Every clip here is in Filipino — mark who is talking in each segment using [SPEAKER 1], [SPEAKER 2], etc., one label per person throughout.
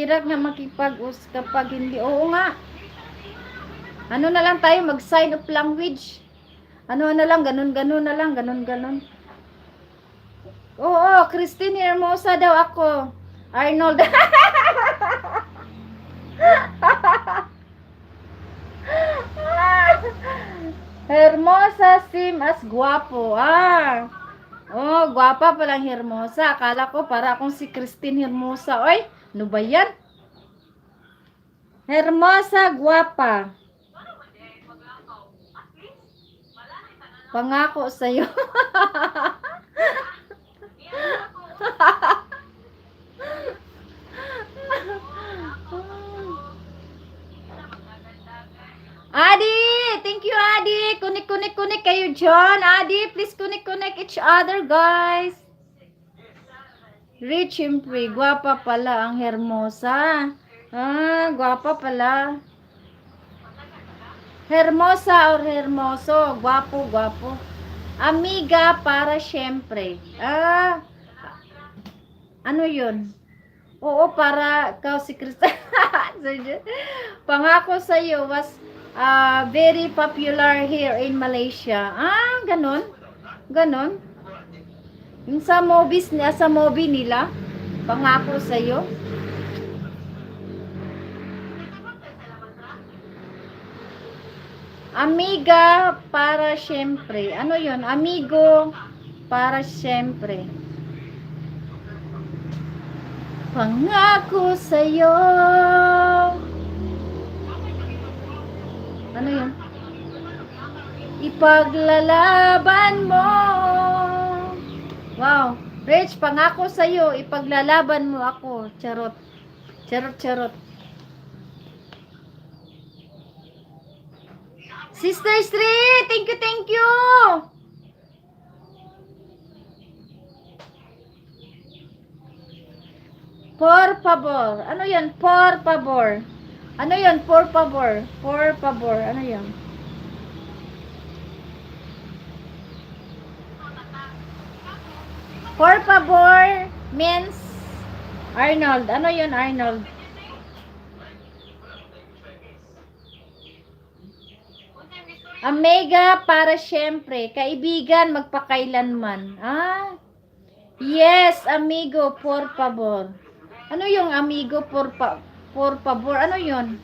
[SPEAKER 1] Mahirap na makipag-us kapag hindi. Oo nga. Ano na lang tayo, mag-sign of language. Ano na lang, ganun-ganun na lang, ganun-ganun. Oo, Christine Hermosa daw ako. Arnold. Hermosa sim as guwapo. Oh, guwapa palang Hermosa. Akala ko para akong si Christine Hermosa. Oy, ano ba yan? Hermosa guwapa. Pangako sa'yo. Adi, thank you Adi. Kunik kayo John. Adi, please kunik each other guys. Rich siyempre, guwapa pala ang Hermosa. Guwapa pala. Hermosa or Hermoso, guwapo, guwapo. Amiga para siyempre. Ano yun? Oo, para ikaw si Krista. Pangako sa'yo was very popular here in Malaysia. Ganon. Ganon. Yung sa movies niya, sa movie nila, pangako sa'yo. Amiga para siyempre. Ano yun? Amigo para siyempre. Pangako sa'yo. Ano yun? Ipaglalaban mo. Wow. Rich, pangako sa'yo. Ipaglalaban mo ako. Charot. Charot, charot. Sister Street, thank you, thank you. Por favor. Ano yan? Por favor. Ano yan? Por favor. Por favor. Ano yan? Por favor means Arnold. Ano yun, Arnold? Amiga para siyempre, kaibigan magpakailanman. Yes, amigo, por favor. Ano yung amigo, por favor? Ano yun?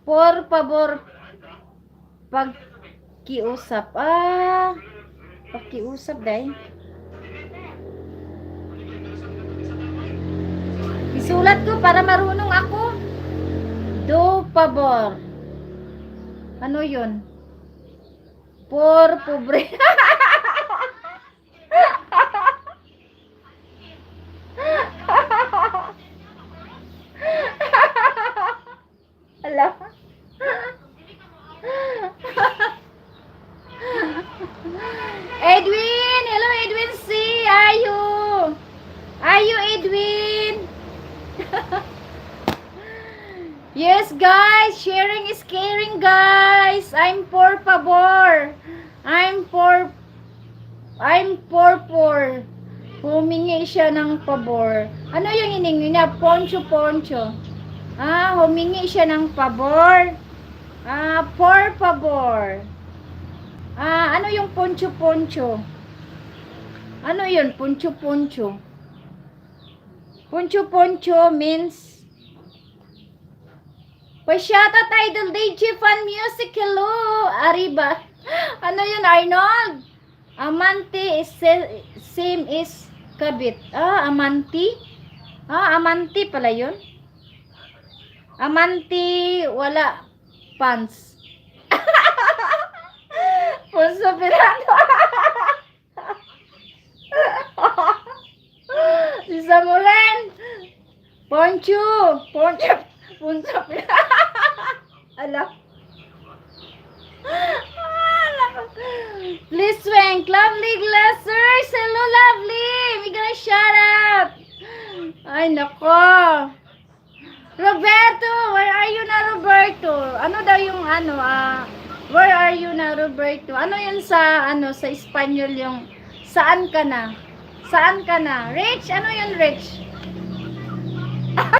[SPEAKER 1] Por favor, pagkiusap. Pagkiusap, day. Isulat ko para marunong ako. Do favor. Ano yun? Por pobre. Ala. Edwin! Hello Edwin C! Ayu! Ayu Edwin! Yes guys, sharing is caring guys. I'm por favor. I'm por. Humingi siya ng pabor. Ano yung hiningi niya? Poncho. Humingi siya ng pabor. Por favor. Ano yung poncho? Ano yun? Poncho. Poncho means pa-shoutout Idol DJ Fan Music. Hello, Arriba. Ano yun, Arnold? Amante is same is kabit. Amante? Amante pala yun. Amante, wala pants. Punso pirano. Si Samulen. Poncho. Ala. Please Swank, lovely glassers. Hello, lovely. We gonna shout out. Ay, nako. Roberto, where are you na, Roberto? Ano daw yung where are you na, Roberto? Ano yun sa sa Espanyol yung saan ka na? Rich, ano yun, Rich?